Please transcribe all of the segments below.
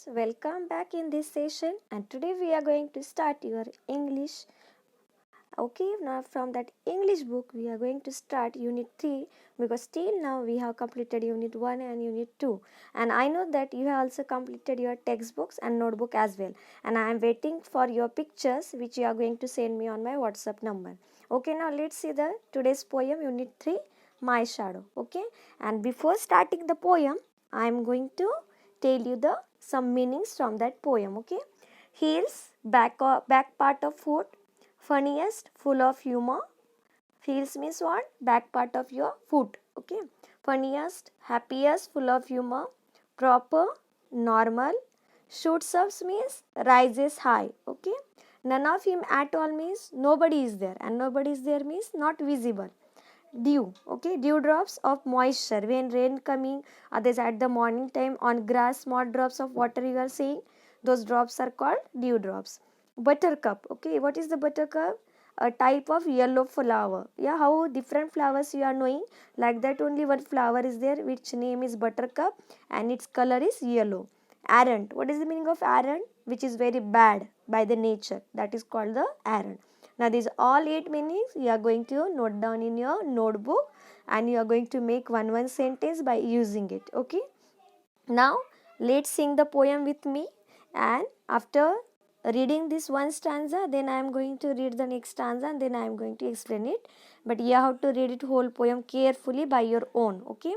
welcome back in this session, and today we are going to start your English. Okay, now from that English book we are going to start unit 3 because till now we have completed unit 1 and unit 2, and I know that you have also completed your textbooks and notebook as well, and I am waiting for your pictures which you are going to send me on my WhatsApp number. Okay, now let's see the today's poem unit 3, My Shadow. Okay, and before starting the poem I am going to tell you the some meanings from that poem. Okay, heels, back part of foot, funniest, full of humor. Heels means what? Back part of your foot. Okay, funniest, happiest, full of humor. Proper, normal. Shoots up means rises high. Okay, none of him at all means nobody is there, and nobody is there means not visible. Dew, okay, dewdrops of moisture when rain coming, others at the morning time on grass, small drops of water you are seeing, those drops are called dewdrops. Buttercup, okay, what is the buttercup? A type of yellow flower. Yeah, how different flowers you are knowing, like that only one flower is there which name is buttercup and its color is yellow. Errant, what is the meaning of errant? Which is very bad by the nature, that is called the errant. Now these all 8 meanings you are going to note down in your notebook, and you are going to make one sentence by using it. Okay, now let's sing the poem with me, and after reading this one stanza then I am going to read the next stanza and then I am going to explain it, but you have to read it whole poem carefully by your own. Okay,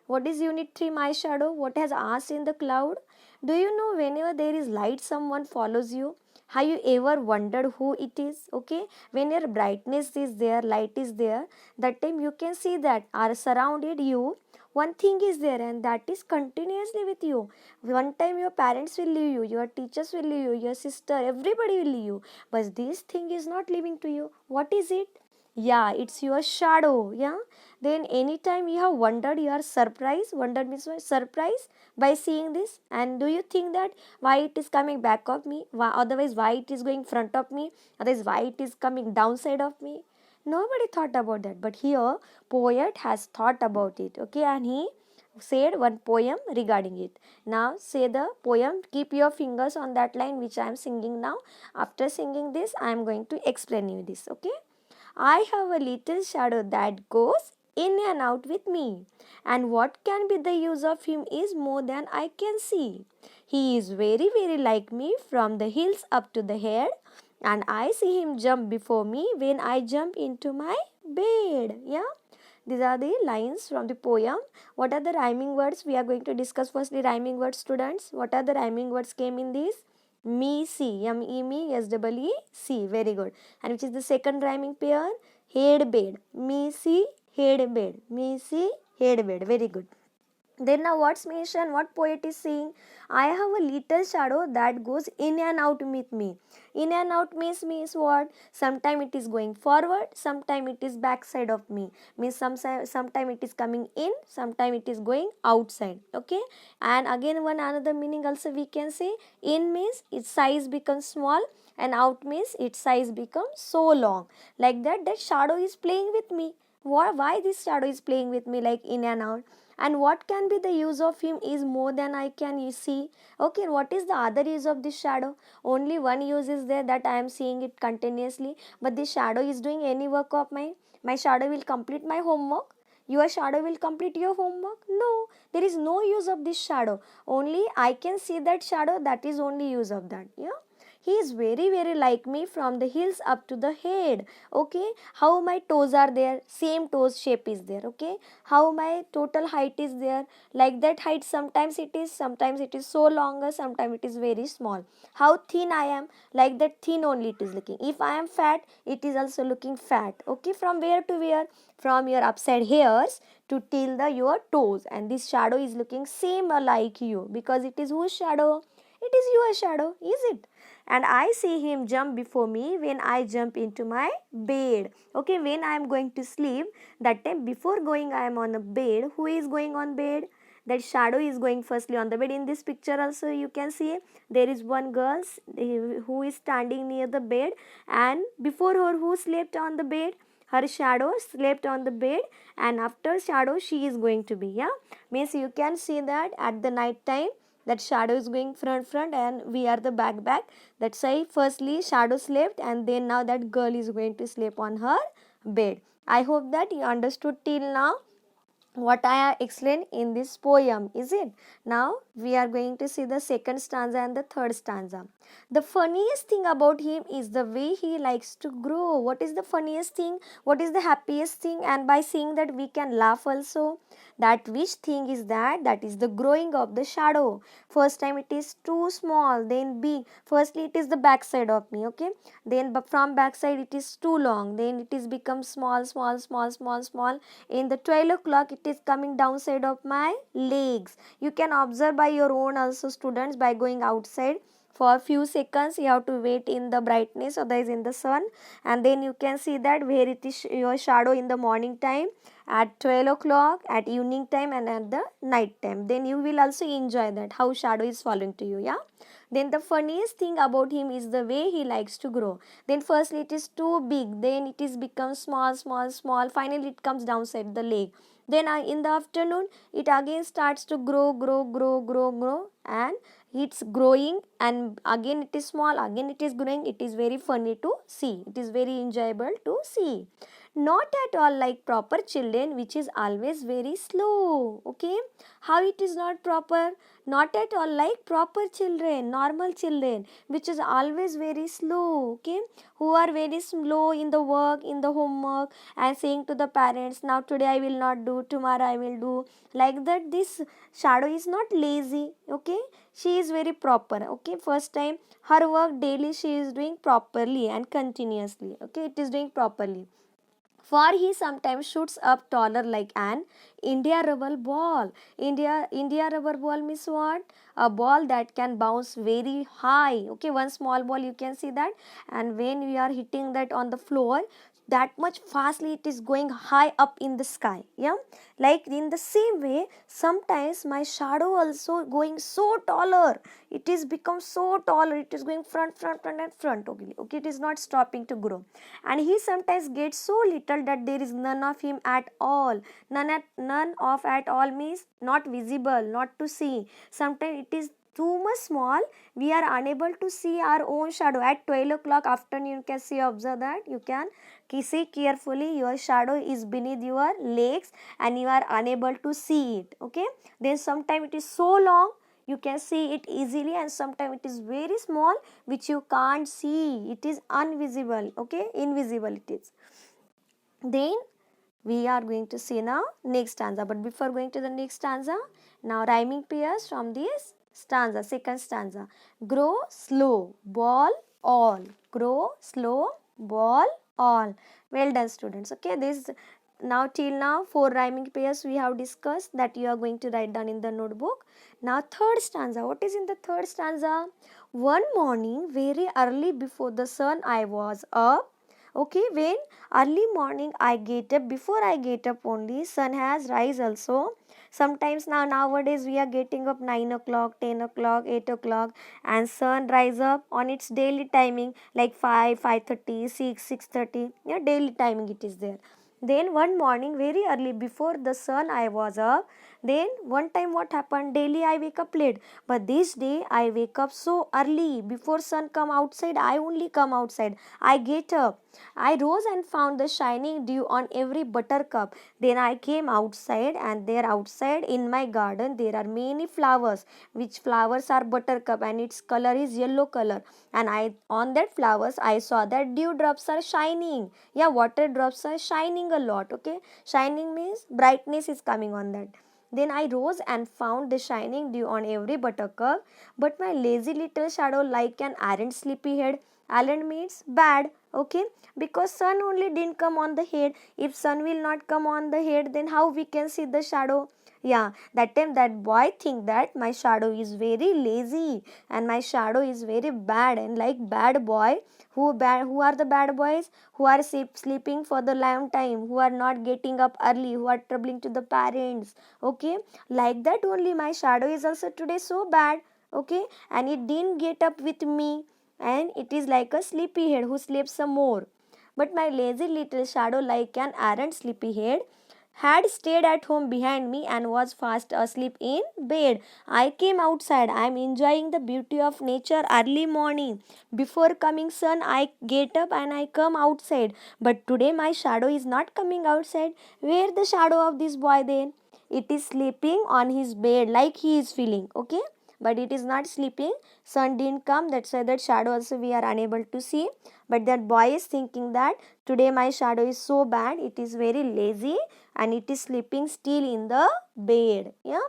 what is unit 3, My Shadow? What has asked in the cloud? Do you know whenever there is light someone follows you? Have you ever wondered who it is? Okay, when your brightness is there, light is there, that time you can see that are surrounded you. One thing is there, and that is continuously with you. One time your parents will leave you, your teachers will leave you, your sister, everybody will leave you, but this thing is not leaving to you. What is it? Yeah, it's your shadow. Yeah, then anytime you have wondered, you are surprised. Wondered means what? Surprised by seeing this. And do you think that why it is coming back of me? Why, otherwise why it is going front of me? Otherwise why it is coming downside of me? Nobody thought about that, but here poet has thought about it. Okay, and he said one poem regarding it. Now say the poem. Keep your fingers on that line which I am singing now. After singing this, I am going to explain you this. Okay. I have a little shadow that goes in and out with me, and what can be the use of him is more than I can see. He is very, very like me from the heels up to the head, and I see him jump before me when I jump into my bed. Yeah, these are the lines from the poem. What are the rhyming words? We are going to discuss firstly rhyming words, students. What are the rhyming words came in this? Me, see, M-E-Me, S-E-E-C. Very good. And which is the second rhyming pair? Head bed. Me, see, head bed. Me, see, head bed. Very good. Then now what's mentioned, what poet is saying? I have a little shadow that goes in and out with me. In and out means what? Sometime it is going forward, sometime it is backside of me. Means sometime it is coming in, sometime it is going outside. Okay. And again one another meaning also we can say. In means its size becomes small, and out means its size becomes so long. Like that shadow is playing with me. Why this shadow is playing with me like in and out? And what can be the use of him is more than I can see. Okay, what is the other use of this shadow? Only one use is there, that I am seeing it continuously, but this shadow is doing any work of mine. My shadow will complete my homework. Your shadow will complete your homework. No, there is no use of this shadow. Only I can see that shadow, that is only use of that. Yeah, he is very, very like me from the heels up to the head. Okay, how my toes are there, same toes shape is there. Okay, how my total height is there, like that height sometimes it is so longer, sometimes it is very small. How thin I am, like that thin only it is looking. If I am fat, it is also looking fat. Okay, from where to where? From your upside hairs to till the your toes, and this shadow is looking same like you, because it is whose shadow? It is your shadow, is it? And I see him jump before me when I jump into my bed. Okay, when I am going to sleep, that time before going I am on a bed. Who is going on bed? That shadow is going firstly on the bed. In this picture also you can see there is one girl who is standing near the bed, and before her who slept on the bed? Her shadow slept on the bed, and after shadow she is going to be. Yeah, means you can see that at the night time that shadow is going front and we are the back. That's why firstly shadow slept and then now that girl is going to sleep on her bed. I hope that you understood till now what I have explained in this poem, is it? Now we are going to see the second stanza and the third stanza. The funniest thing about him is the way he likes to grow. What is the funniest thing? What is the happiest thing? And by seeing that we can laugh also. That which thing is that? That is the growing of the shadow. First time it is too small, then big. Firstly it is the back side of me, okay? Then from back side it is too long. Then it is become small. In the 12 o'clock it is coming downside of my legs. You can observe by your own also, students, by going outside for a few seconds. You have to wait in the brightness or there is in the sun, and then you can see that where it is your shadow in the morning time, at 12 o'clock, at evening time, and at the night time. Then you will also enjoy that how shadow is following to you. Yeah. Then the funniest thing about him is the way he likes to grow. Then firstly it is too big, then it is become small. Finally it comes downside the leg. Then in the afternoon it again starts to grow, and it's growing, and again it is small, again it is growing. It is very funny to see. It is very enjoyable to see. Not at all like proper children, which is always very slow. Okay, how it is not proper? Not at all like proper children, normal children, which is always very slow. Okay, who are very slow in the work, in the homework, and saying to the parents, now today I will not do, tomorrow I will do. Like that, this shadow is not lazy. Okay, she is very proper. Okay, first time her work daily she is doing properly and continuously. Okay, it is doing properly. For he sometimes shoots up taller like an India rubber ball. India rubber ball means what? A ball that can bounce very high. Okay, one small ball you can see that, and when we are hitting that on the floor, that much fastly it is going high up in the sky. Yeah, like in the same way, sometimes my shadow also going so taller. It is become so taller. It is going front. Okay, it is not stopping to grow, and he sometimes gets so little that there is none of him at all. None of at all means not visible, not to see. Sometimes it is too much small, we are unable to see our own shadow. At 12 o'clock afternoon you can see, observe that, you can see carefully your shadow is beneath your legs and you are unable to see it. Okay, then sometimes it is so long you can see it easily, and sometimes it is very small which you can't see. It is invisible. Okay, invisible it is. Then we are going to see now next stanza, but before going to the next stanza, now rhyming pairs from this stanza, second stanza. Grow slow, ball all. Grow slow, ball all. Well done, students. Okay, this now till now 4 rhyming pairs we have discussed that you are going to write down in the notebook. Now third stanza. What is in the third stanza? One morning very early before the sun I was up. Okay, when early morning I get up, before I get up only sun has rise also. Sometimes nowadays we are getting up 9 o'clock, 10 o'clock, 8 o'clock, and sun rise up on its daily timing like 5, 5:30, 6, 6:30. Yeah, daily timing it is there. Then one morning very early before the sun I was up. Then one time what happened, daily I wake up late, but this day I wake up so early before sun come outside. I only come outside, I get up, I rose and found the shining dew on every buttercup. Then I came outside, and there outside in my garden there are many flowers, which flowers are buttercup and its color is yellow color. And I on that flowers I saw that dewdrops are shining. Yeah, water drops are shining a lot. Okay, shining means brightness is coming on that. Then I rose and found the shining dew on every buttercup, but my lazy little shadow like an errant sleepy head. Errant means bad. Okay, because sun only didn't come on the head. If sun will not come on the head, then how we can see the shadow? Yeah, that time that boy think that my shadow is very lazy and my shadow is very bad, and like bad boy, who are the bad boys? Who are sleeping for the long time, who are not getting up early, who are troubling to the parents. Okay, like that only my shadow is also today so bad. Okay, and it didn't get up with me, and it is like a sleepyhead who sleeps some more. But my lazy little shadow like an errant sleepyhead had stayed at home behind me and was fast asleep in bed. I came outside. I am enjoying the beauty of nature early morning. Before coming sun, I get up and I come outside. But today my shadow is not coming outside. Where the shadow of this boy then? It is sleeping on his bed like he is feeling. Okay? But it is not sleeping. Sun didn't come. That's why that shadow also we are unable to see. But that boy is thinking that today my shadow is so bad. It is very lazy and it is sleeping still in the bed. Yeah.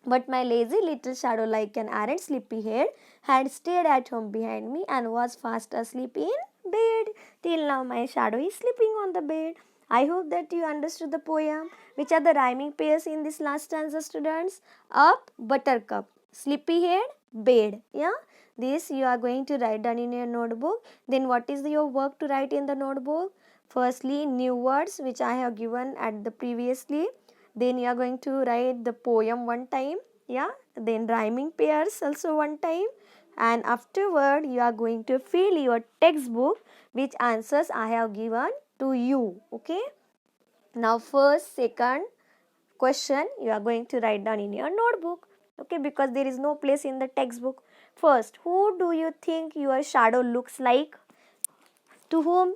But my lazy little shadow, like an errant sleepyhead, had stayed at home behind me and was fast asleep in bed. Till now, my shadow is sleeping on the bed. I hope that you understood the poem. Which are the rhyming pairs in this last stanza, students? Up, buttercup, sleepyhead, bed. Yeah, this you are going to write down in your notebook. Then, what is your work to write in the notebook? Firstly, new words which I have given at the previously. Then you are going to write the poem one time. Yeah, then rhyming pairs also one time, and afterward you are going to fill your textbook which answers I have given to you. Okay, now first, second question you are going to write down in your notebook. Okay, because there is no place in the textbook. First, who do you think your shadow looks like? To whom?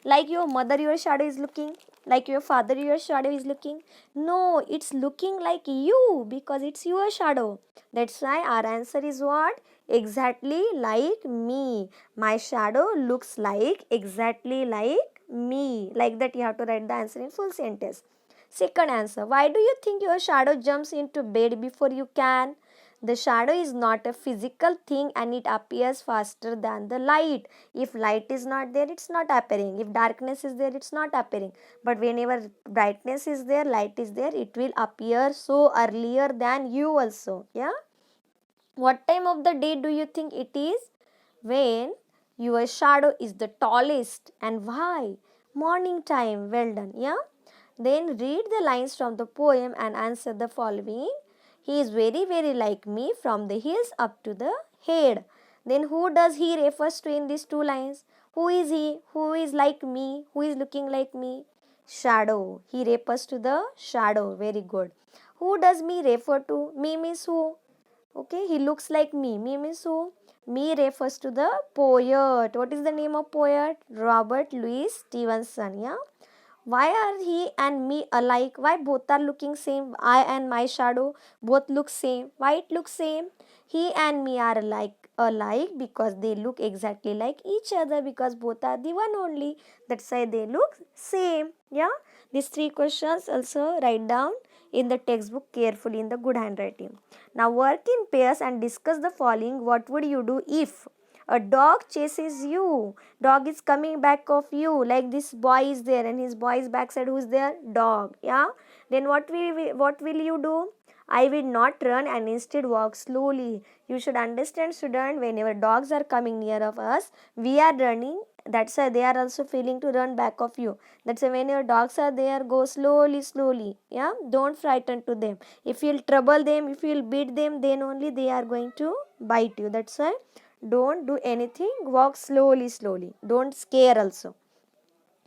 Like your mother your shadow is looking, like your father your shadow is looking? No, it's looking like you because it's your shadow. That's why our answer is what? Exactly like me. My shadow looks like exactly like me. Like that you have to write the answer in full sentence. Second answer, why do you think your shadow jumps into bed before you can? The shadow is not a physical thing and it appears faster than the light. If light is not there, it's not appearing. If darkness is there, it's not appearing. But whenever brightness is there, light is there, it will appear so earlier than you also. Yeah. What time of the day do you think it is? When your shadow is the tallest. And why? Morning time. Well done. Yeah. Then read the lines from the poem and answer the following. He is very, very like me from the heels up to the head. Then who does he refers to in these two lines? Who is he? Who is like me? Who is looking like me? Shadow. He refers to the shadow. Very good. Who does me refer to? Me means who? Okay, he looks like me. Me means who? Me refers to the poet. What is the name of poet? Robert Louis Stevenson. Yeah. Why are he and me alike? Why both are looking same? I and my shadow both look same. Why it looks same? He and me are alike because they look exactly like each other because both are the one only. That's why they look same. Yeah. These three questions also write down in the textbook carefully in the good handwriting. Now work in pairs and discuss the following. What would you do if a dog chases you? Dog is coming back of you, like this boy is there and his boy's backside who's there? Dog. Yeah. Then what will you do? I will not run and instead walk slowly. You should understand, student, whenever dogs are coming near of us, we are running. That's why they are also feeling to run back of you. That's why when your dogs are there, go slowly, slowly. Yeah, don't frighten to them. If you'll trouble them, if you'll beat them, then only they are going to bite you. That's why don't do anything. Walk slowly, slowly. Don't scare also.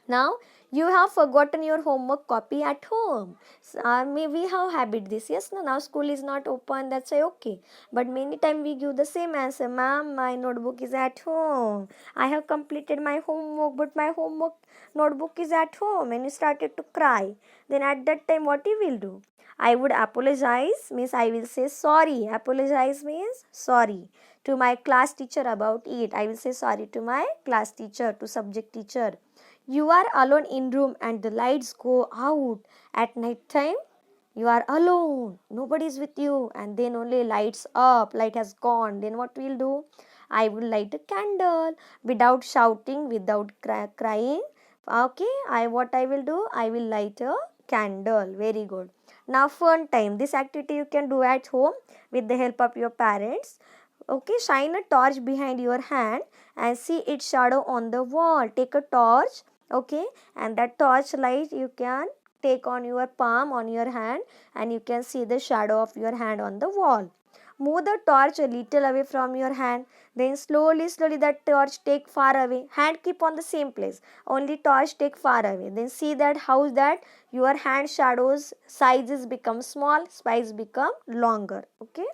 Now you have forgotten your homework copy at home. May we have habit this. Yes, no, now school is not open. That's why okay. But many time we give the same answer. Ma'am, my notebook is at home. I have completed my homework, but my homework notebook is at home. And you started to cry. Then at that time, what you will do? I would apologize. Means I will say sorry. Apologize means sorry to my class teacher about it. I will say sorry to my class teacher, to subject teacher. You are alone in room and the lights go out at night time. You are alone, nobody is with you, and then only lights up, light has gone. Then what will do? I will light a candle without shouting, without crying. Okay, what I will do? I will light a candle. Very good. Now fun time. This activity you can do at home with the help of your parents. Okay, shine a torch behind your hand and see its shadow on the wall. Take a torch, okay, and that torch light you can take on your palm, on your hand, and you can see the shadow of your hand on the wall. Move the torch a little away from your hand. Then slowly that torch take far away. Hand keep on the same place. Only torch take far away. Then see that how that your hand shadows sizes become small, size become longer. Okay.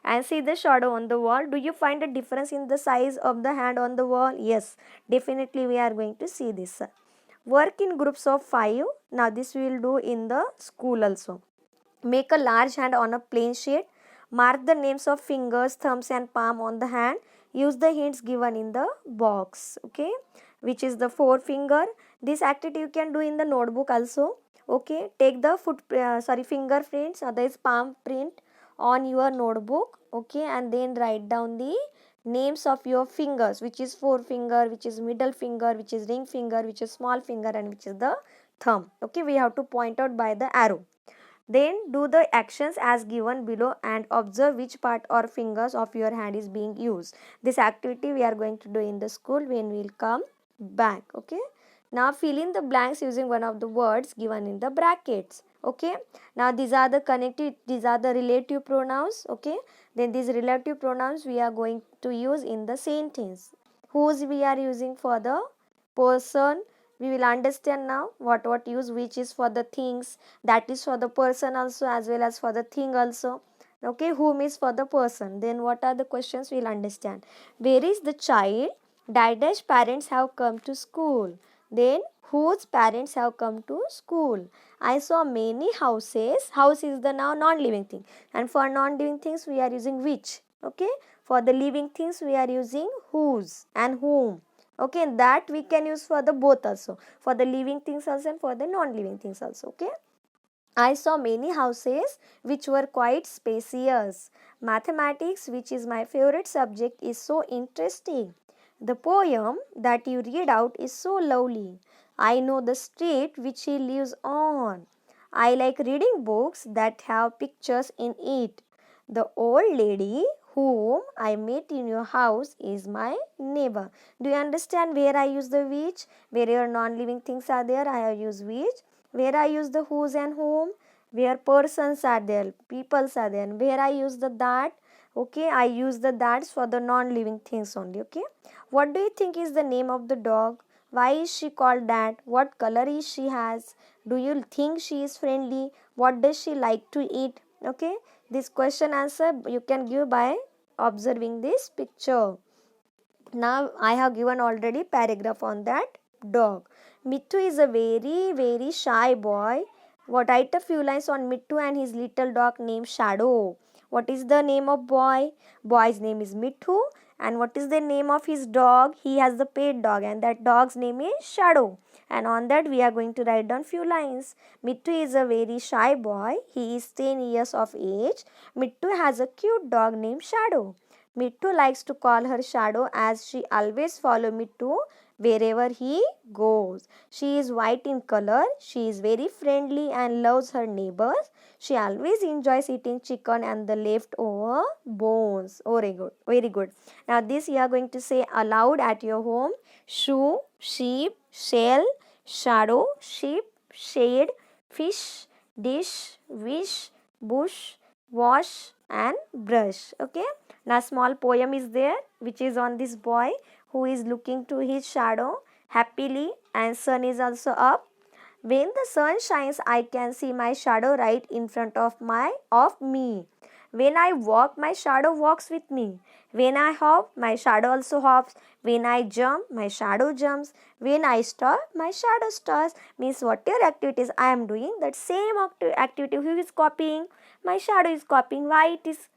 And see the shadow on the wall. Do you find a difference in the size of the hand on the wall? Yes, definitely we are going to see this. Work in groups of 5. Now this we will do in the school also. Make a large hand on a plain sheet. Mark the names of fingers, thumbs and palm on the hand. Use the hints given in the box. Okay, which is the forefinger. This activity you can do in the notebook also. Okay, take the fingerprints, that is palm print on your notebook. Okay, and then write down the names of your fingers, which is forefinger, which is middle finger, which is ring finger, which is small finger, and which is the thumb. Okay, we have to point out by the arrow. Then do the actions as given below and observe which part or fingers of your hand is being used. This activity we are going to do in the school when we will come back. Okay. Now fill in the blanks using one of the words given in the brackets. Okay. Now these are the relative pronouns. Okay. Then these relative pronouns we are going to use in the sentence. Whose we are using for the person. We will understand now what use which is for the things, that is for the person also as well as for the thing also. Okay, whom is for the person. Then what are the questions we will understand. Where is the child? Dash parents have come to school. Then whose parents have come to school. I saw many houses. House is the now non-living thing, and for non-living things we are using which. Okay, for the living things we are using whose and whom. Okay, and that we can use for the both also, for the living things also and for the non-living things also. Okay, I saw many houses which were quite spacious. Mathematics, which is my favorite subject, is so interesting. The poem that you read out is so lovely. I know the street which he lives on. I like reading books that have pictures in it. The old lady whom I met in your house is my neighbor. Do you understand where I use the which? Where your non-living things are there, I have used which. Where I use the whose and whom? Where persons are there, peoples are there. And where I use the that? Okay, I use the that's for the non-living things only. Okay. What do you think is the name of the dog? Why is she called that? What color is she has? Do you think she is friendly? What does she like to eat? Okay. This question answer you can give by observing this picture. Now I have given already paragraph on that dog. Mittu is a very shy boy. What write a few lines on Mittu and his little dog named Shadow. What is the name of boy? Boy's name is Mittu. And what is the name of his dog? He has the pet dog and that dog's name is Shadow. And on that we are going to write down few lines. Mittu is a very shy boy. He is 10 years of age. Mittu has a cute dog named Shadow. Mittu likes to call her Shadow as she always follows Mittu wherever he goes. She is white in color. She is very friendly and loves her neighbors. She always enjoys eating chicken and the leftover bones. Very good. Very good. Now this you are going to say aloud at your home. Shoe, sheep, shell, shadow, sheep, shade, fish, dish, wish, bush, wash and brush. Okay. Now small poem is there which is on this boy who is looking to his shadow happily and sun is also up. When the sun shines, I can see my shadow right in front of me. When I walk, my shadow walks with me. When I hop, my shadow also hops. When I jump, my shadow jumps. When I stop, my shadow stops. Means whatever activities I am doing, that same activity who is copying? My shadow is copying. Why it is?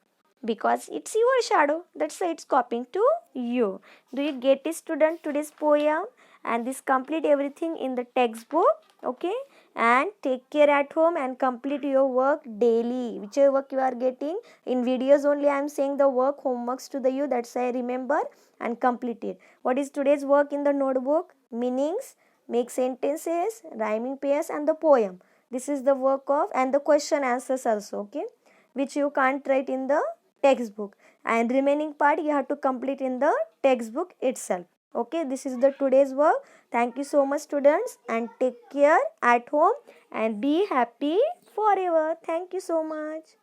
Because it's your shadow. That's why it's copying to you. Do you get it, student, today's poem? And this complete everything in the textbook. Okay, and take care at home and complete your work daily. Whichever work you are getting in videos only, I am saying the work homeworks to the you. That's why I remember and complete it. What is today's work in the notebook? Meanings, make sentences, rhyming pairs and the poem. This is the work of, and the question answers also. Okay, which you can't write in the textbook, and remaining part you have to complete in the textbook itself. Okay, this is the today's work. Thank you so much, students, and take care at home and be happy forever. Thank you so much.